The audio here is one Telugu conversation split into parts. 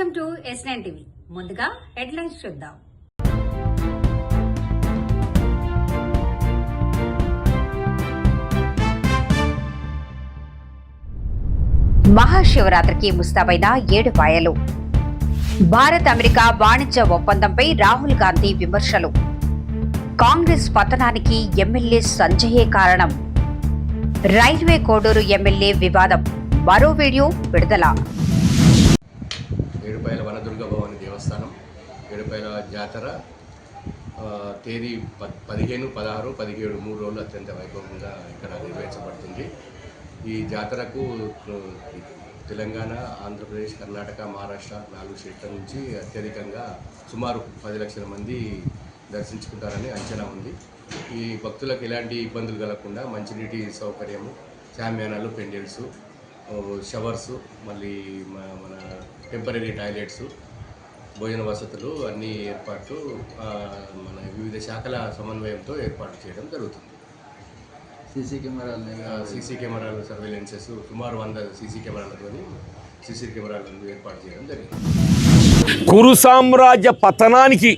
Welcome to S9 TV. ముందుగా హెడ్లైన్స్ చూద్దాం. మహాశివరాత్రికి ముస్తాబైన 7 పాయలు. భారత్ అమెరికా వాణిజ్య ఒప్పందంపై రాహుల్ గాంధీ విమర్శలు. కాంగ్రెస్ పతనానికి ఎమ్మెల్యే సంజయే కారణం. రైల్వే కోడూరు ఎమ్మెల్యే వివాదం. మరో వీడియో విడుదల. ఏడుపాయల వనదుర్గ భవాని దేవస్థానం ఏడుపాయల జాతర తేదీ 15, 16, 17 3 రోజులు అత్యంత వైభవంగా ఇక్కడ నిర్వహించబడుతుంది. ఈ జాతరకు తెలంగాణ, ఆంధ్రప్రదేశ్, కర్ణాటక, మహారాష్ట్ర 4 స్టేట్ల నుంచి అత్యధికంగా సుమారు 10 లక్షల మంది దర్శించుకుంటారని అంచనా ఉంది. ఈ భక్తులకు ఎలాంటి ఇబ్బందులు కలగకుండా మంచినీటి సౌకర్యము, శామ్యానాలు, పెండెల్స్, షవర్స్, మళ్ళీ మన టెంపరీ టాయిలెట్స్, భోజన వసతులు అన్ని ఏర్పాట్లు మన వివిధ శాఖల సమన్వయంతో ఏర్పాటు చేయడం జరుగుతుంది. సీసీ కెమెరాలు సర్వేలెన్సెస్ సుమారు 100 సీసీ కెమెరాలను ఏర్పాటు చేయడం జరిగింది. కురు సామ్రాజ్య పతనానికి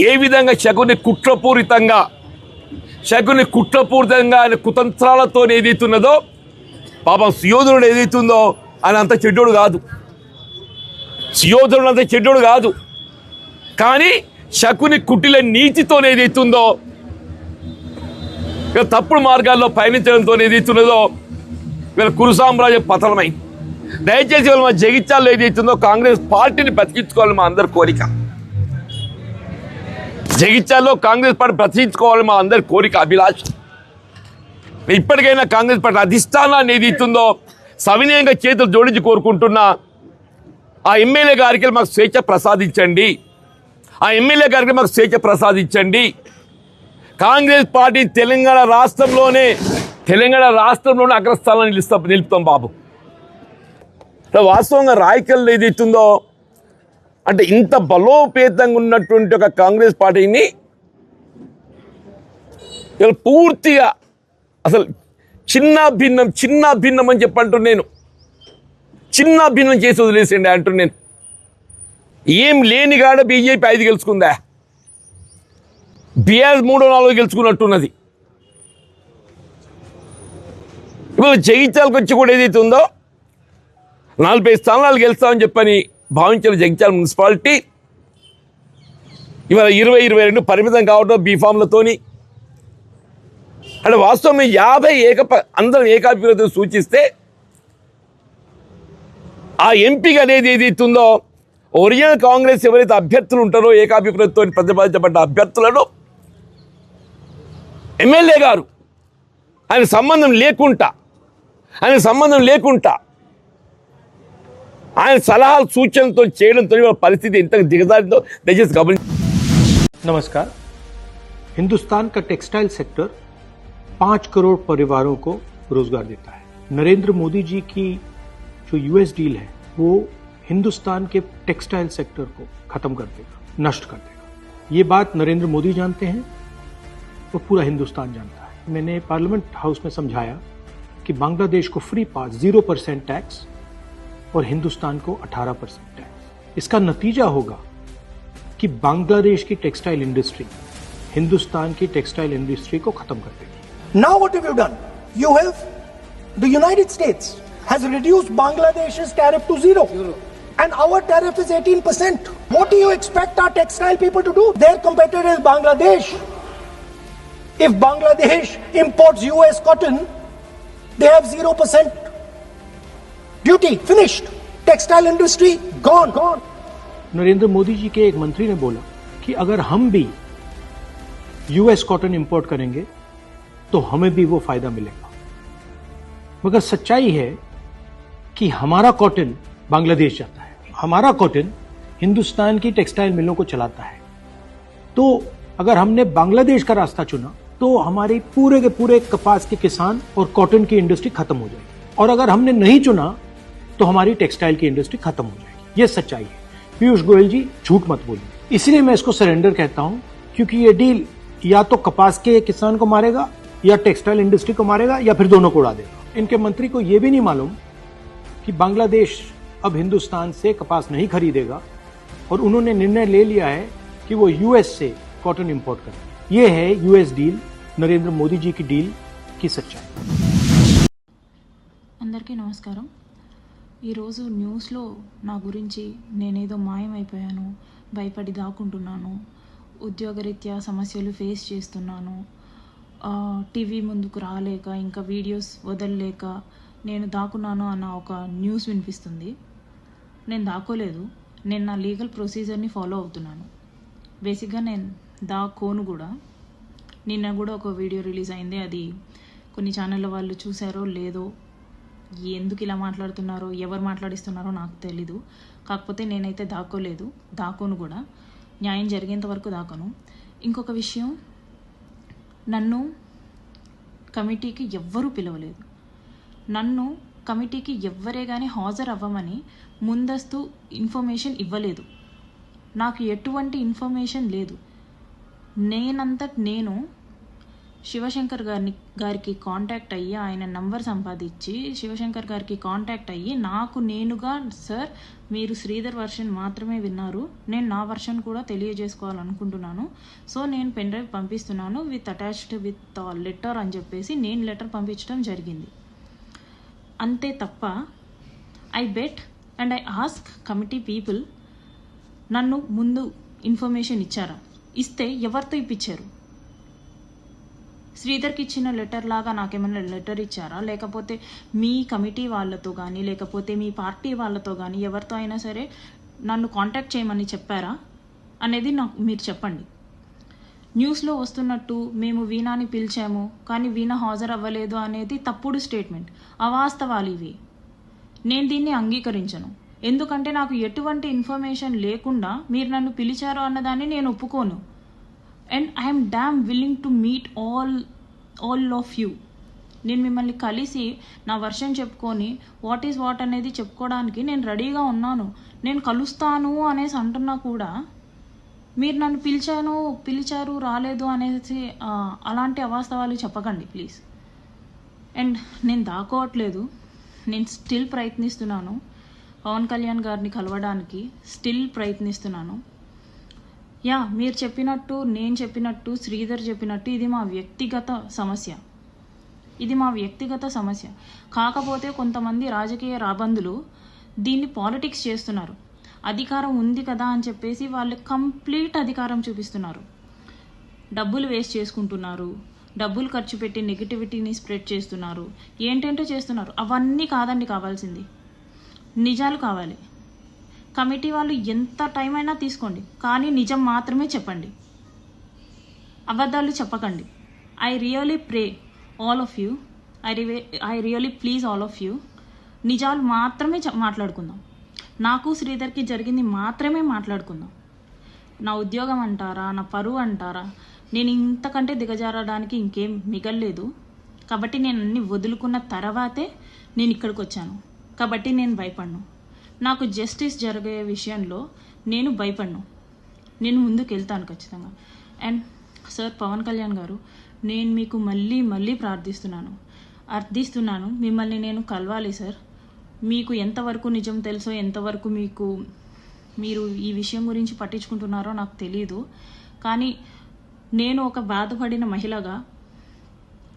ఏ విధంగా శకుని కుట్రపూరితంగా కుతంత్రాలతో ఏదైతున్నదో, పాపం సుయోధనుడు ఏదైతుందో ఆయన అంత చెడ్డోడు కాదు. సుయోధనుడు అంత చెడ్డోడు కాదు. కానీ శకుని కుటిల నీతితో ఏదైతుందో, ఇక తప్పుడు మార్గాల్లో పయనించడంతో ఏదైతున్నదో వీళ్ళ కురు సామ్రాజ్యం పతనమై. దయచేసి వీళ్ళు మా జగిత్యాల్లో ఏదైతుందో కాంగ్రెస్ పార్టీని బ్రతికించుకోవాలని మా అందరి కోరిక. జగిత్యాల్లో కాంగ్రెస్ పార్టీ బ్రతికించుకోవాలని మా అందరి కోరిక, అభిలాష. ఇప్పటికైనా కాంగ్రెస్ పార్టీ అధిష్టానాన్ని ఏదైతుందో సవినయంగా చేతులు జోడించి కోరుకుంటున్నా, ఆ ఎమ్మెల్యే గారికి మాకు స్వేచ్ఛ ప్రసాదించండి. కాంగ్రెస్ పార్టీ తెలంగాణ రాష్ట్రంలోనే అగ్రస్థానాన్ని నిలుపుతాం బాబు. వాస్తవంగా రాయకల్ ఏదైతుందో అంటే ఇంత బలోపేతంగా ఉన్నటువంటి ఒక కాంగ్రెస్ పార్టీని పూర్తిగా అసలు చిన్న భిన్నం అని చెప్పంటున్నాను. నేను చిన్న భిన్నం చేసి వదిలేసండి అంటున్నాను. ఏం లేని కాడ బీజేపీ 5 గెలుచుకుందా, బీఆర్ఎస్ 3-4 గెలుచుకున్నట్టున్నది. ఇవాళ జగిత్యాలకు వచ్చి కూడా ఏదైతే ఉందో 40 స్థానాలు గెలుస్తామని చెప్పని భావించిన జగిత్యాల మున్సిపాలిటీ ఇవాళ 20-22 పరిమితం కావడం బీఫామ్లతోని. అంటే వాస్తవం 50 అందరం ఏకాభిప్రాయం సూచిస్తే ఆ ఎంపిక అనేది ఏదైతుందో ఒరిజినల్ కాంగ్రెస్ ఎవరైతే అభ్యర్థులు ఉంటారో ఏకాభిప్రాయంతో ప్రతిపాదించబడ్డ అభ్యర్థులను ఎమ్మెల్యే గారు ఆయన సంబంధం లేకుండా ఆయన సలహాలు సూచనలతో చేయడంతో పరిస్థితి ఎంత దిగజారిందో దయచేసి గమనించండి. नमस्कार। हिंदुस्तान का टेक्सटाइल सेक्टर 5 करोड़ परिवारों को रोजगार देता है। नरेंद्र मोदी जी की जो यूएस डील है वो हिंदुस्तान के टेक्सटाइल सेक्टर को खत्म कर देगा, नष्ट कर देगा। ये बात नरेंद्र मोदी जानते हैं और पूरा हिंदुस्तान जानता है। मैंने पार्लियामेंट हाउस में समझाया कि बांग्लादेश को फ्री पास 0% टैक्स और हिंदुस्तान को 18% टैक्स। इसका नतीजा होगा कि बांग्लादेश की टेक्सटाइल इंडस्ट्री हिंदुस्तान की टेक्सटाइल इंडस्ट्री को खत्म कर देगी। Now what have you done? The United States has reduced Bangladesh's tariff to 0. And our tariff is 18%. What do you expect our textile people to do? Their competitor is Bangladesh. If Bangladesh imports US cotton, they have 0% duty. Finished. Textile industry gone. Narendra Modi ji के एक मंत्री ने बोला कि अगर हम भी यूएस कॉटन इंपोर्ट करेंगे तो हमें भी वो फायदा मिलेगा। मगर सच्चाई है कि हमारा कॉटन बांग्लादेश जाता है, हमारा कॉटन हिंदुस्तान की टेक्सटाइल मिलों को चलाता है। तो अगर हमने बांग्लादेश का रास्ता चुना तो हमारे पूरे के पूरे कपास के किसान और कॉटन की इंडस्ट्री खत्म हो जाएगी, और अगर हमने नहीं चुना तो हमारी टेक्सटाइल की इंडस्ट्री खत्म हो जाएगी। ये सच्चाई है। पीयूष गोयल जी झूठ मत बोलिए। इसलिए मैं इसको सरेंडर कहता हूं, क्योंकि ये डील या तो कपास के किसान को मारेगा या टेक्सटाइल इंडस्ट्री को मारेगा या फिर दोनों को उड़ा देगा। इनके मंत्री को यह भी नहीं मालूम कि बांग्लादेश अब हिंदुस्तान से कपास नहीं खरीदेगा और उन्होंने निर्णय ले लिया है कि वो यूएस से कॉटन इंपोर्ट करें। ये है यूएस डील, नरेंद्र मोदी जी की डील की सच्चाई। అందరికీ నమస్కారం. ఈరోజు న్యూస్లో నా గురించి నేనేదో మాయమైపోయాను, భయపడి దాక్కుంటున్నాను, ఉద్యోగరీత్యా సమస్యలు ఫేస్ చేస్తున్నాను, టీవీ ముందుకు రాలేక ఇంకా వీడియోస్ వదలలేక నేను దాక్కున్నాను అన్న ఒక న్యూస్ వినిపిస్తుంది. నేను దాక్కోలేదు, నేను నా లీగల్ ప్రొసీజర్ని ఫాలో అవుతున్నాను. బేసిక్గా నేను దాక్కోను కూడా. నిన్న కూడా ఒక వీడియో రిలీజ్ అయింది, అది కొన్ని ఛానళ్ళ వాళ్ళు చూసారో లేదో, ఎందుకు ఇలా మాట్లాడుతున్నారో ఎవరు మాట్లాడిస్తున్నారో నాకు తెలీదు. కాకపోతే నేనైతే దాక్కోలేదు, దాక్కోను కూడా. న్యాయం జరిగేంత వరకు దాక్కను. ఇంకొక విషయం, నన్ను కమిటీకి ఎవ్వరూ పిలవలేదు. నన్ను కమిటీకి ఎవ్వరే కానీ హాజరు అవ్వమని ముందస్తు ఇన్ఫర్మేషన్ ఇవ్వలేదు. నాకు ఎటువంటి ఇన్ఫర్మేషన్ లేదు. నేను శివశంకర్ గారికి కాంటాక్ట్ అయ్యి, ఆయన నంబర్ సంపాదించి శివశంకర్ గారికి కాంటాక్ట్ అయ్యి నాకు నేనుగా, సార్ మీరు శ్రీధర్ వర్షన్ మాత్రమే విన్నారు, నేను నా వర్షన్ కూడా తెలియజేసుకోవాలనుకుంటున్నాను, సో నేను పెన్ డ్రైవ్ పంపిస్తున్నాను విత్ అటాచ్డ్ విత్ లెటర్ అని చెప్పేసి నేను లెటర్ పంపించడం జరిగింది. అంతే తప్ప I bet and I ask committee people, నన్ను ముందు ఇన్ఫర్మేషన్ ఇచ్చారా? ఇస్తే ఎవరితో ఇప్పించారు? శ్రీధర్కి ఇచ్చిన లెటర్ లాగా నాకేమైనా లెటర్ ఇచ్చారా? లేకపోతే మీ కమిటీ వాళ్ళతో కానీ, లేకపోతే మీ పార్టీ వాళ్ళతో కానీ ఎవరితో అయినా సరే నన్ను కాంటాక్ట్ చేయమని చెప్పారా అనేది నాకు మీరు చెప్పండి. న్యూస్లో వస్తున్నట్టు మేము వీణాని పిలిచాము కానీ వీణా హాజరు అవ్వలేదు అనేది తప్పుడు స్టేట్మెంట్, అవాస్తవాలు ఇవి. నేను దీన్ని అంగీకరించను. ఎందుకంటే నాకు ఎటువంటి ఇన్ఫర్మేషన్ లేకుండా మీరు నన్ను పిలిచారు అన్నదాన్ని నేను ఒప్పుకోను. And I'm dam willing to meet all of you. నేను మిమ్మల్ని కలిసి నా వర్షన్ చెప్పుకొని వాట్ ఈజ్ వాట్ అనేది చెప్పుకోవడానికి నేను రెడీగా ఉన్నాను. నేను కలుస్తాను అనేసి అంటున్నా కూడా మీరు నన్ను పిలిచారు రాలేదు అనేసి అలాంటి అవాస్తవాలు చెప్పకండి ప్లీజ్. అండ్ నేను దాక్కోవట్లేదు, నేను స్టిల్ ప్రయత్నిస్తున్నాను పవన్ కళ్యాణ్ గారిని కలవడానికి, స్టిల్ ప్రయత్నిస్తున్నాను. మీరు చెప్పినట్టు, నేను చెప్పినట్టు, శ్రీధర్ చెప్పినట్టు ఇది మా వ్యక్తిగత సమస్య. కాకపోతే కొంతమంది రాజకీయ రాబందులు దీన్ని పాలిటిక్స్ చేస్తున్నారు. అధికారం ఉంది కదా అని చెప్పేసి వాళ్ళు కంప్లీట్ అధికారం చూపిస్తున్నారు. డబ్బులు వేస్ట్ చేసుకుంటున్నారు, డబ్బులు ఖర్చు పెట్టి నెగిటివిటీని స్ప్రెడ్ చేస్తున్నారు, ఏంటంటో చేస్తున్నారు. అవన్నీ కాదండి కావాల్సింది, నిజాలు కావాలి. కమిటీ వాళ్ళు ఎంత టైం అయినా తీసుకోండి, కానీ నిజం మాత్రమే చెప్పండి, అబద్ధాలు చెప్పకండి. I really pray all of you, I really please all of you, నిజాలు మాత్రమే మాట్లాడుకుందాం. నాకు శ్రీధర్కి జరిగింది మాత్రమే మాట్లాడుకుందాం. నా ఉద్యోగం అంటారా, నా పరువు అంటారా, నేను ఇంతకంటే దిగజారడానికి ఇంకేం మిగల్లేదు. కాబట్టి నేను అన్ని వదులుకున్న తర్వాతే నేను ఇక్కడికి వచ్చాను. కాబట్టి నేను భయపడను. నాకు జస్టిస్ జరిగే విషయంలో నేను భయపడను. నేను ముందుకు వెళ్తాను ఖచ్చితంగా. అండ్ సార్ పవన్ కళ్యాణ్ గారు, నేను మీకు మళ్ళీ అర్థిస్తున్నాను, మిమ్మల్ని నేను కలవాలి సార్. మీకు ఎంతవరకు నిజం తెలుసో, ఎంతవరకు మీరు ఈ విషయం గురించి పట్టించుకుంటున్నారో నాకు తెలియదు. కానీ నేను ఒక బాధపడిన మహిళగా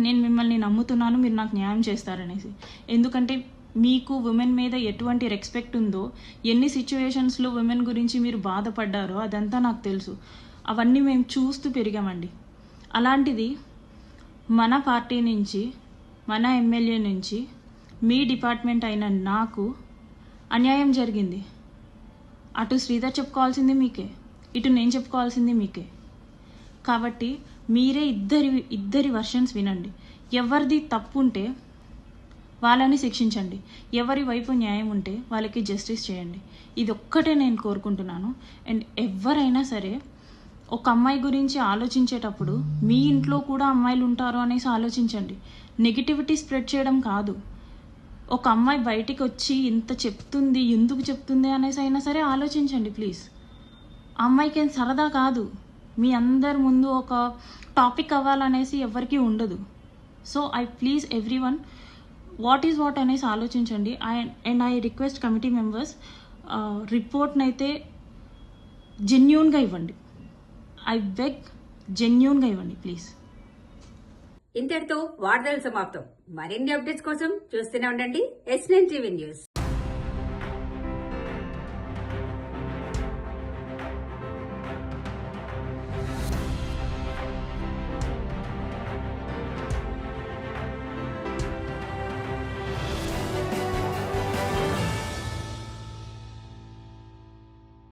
నేను మిమ్మల్ని నమ్ముతున్నాను, మీరు నాకు న్యాయం చేస్తారనేసి. ఎందుకంటే మీకు ఉమెన్ మీద ఎటువంటి రెస్పెక్ట్ ఉందో, ఎన్ని సిచ్యువేషన్స్లో ఉమెన్ గురించి మీరు బాధపడ్డారో అదంతా నాకు తెలుసు. అవన్నీ మేము చూస్తూ పెరిగామండి. అలాంటిది మన పార్టీ నుంచి, మన ఎమ్మెల్యే నుంచి, మీ డిపార్ట్మెంట్ అయిన నాకు అన్యాయం జరిగింది. అటు శ్రీధర్ చెప్పుకోవాల్సింది మీకే, ఇటు నేను చెప్పుకోవాల్సింది మీకే. కాబట్టి మీరే ఇద్దరి వర్షన్స్ వినండి. ఎవరిది తప్పు ఉంటే వాళ్ళని శిక్షించండి, ఎవరి వైపు న్యాయం ఉంటే వాళ్ళకి జస్టిస్ చేయండి. ఇది ఒక్కటే నేను కోరుకుంటున్నాను. అండ్ ఎవరైనా సరే ఒక అమ్మాయి గురించి ఆలోచించేటప్పుడు మీ ఇంట్లో కూడా అమ్మాయిలు ఉంటారు అనేసి ఆలోచించండి. నెగిటివిటీ స్ప్రెడ్ చేయడం కాదు. ఒక అమ్మాయి బయటికి వచ్చి ఇంత చెప్తుంది, ఎందుకు చెప్తుంది అనేసి అయినా సరే ఆలోచించండి ప్లీజ్. ఆ అమ్మాయికి ఏం సరదా కాదు, మీ అందరి ముందు ఒక టాపిక్ అవ్వాలనేసి ఎవరికీ ఉండదు. So I please everyone, what is what అనేసి ఆలోచించండి. And I request committee members, రిపోర్ట్ని అయితే జెన్యూన్గా ఇవ్వండి. ఐ బెగ్, జెన్యూన్గా ఇవ్వండి ప్లీజ్. ఇంతటితో వార్తలు సమాప్తం. మరిన్ని అప్డేట్స్ కోసం చూస్తూనే ఉండండి S9 TV న్యూస్.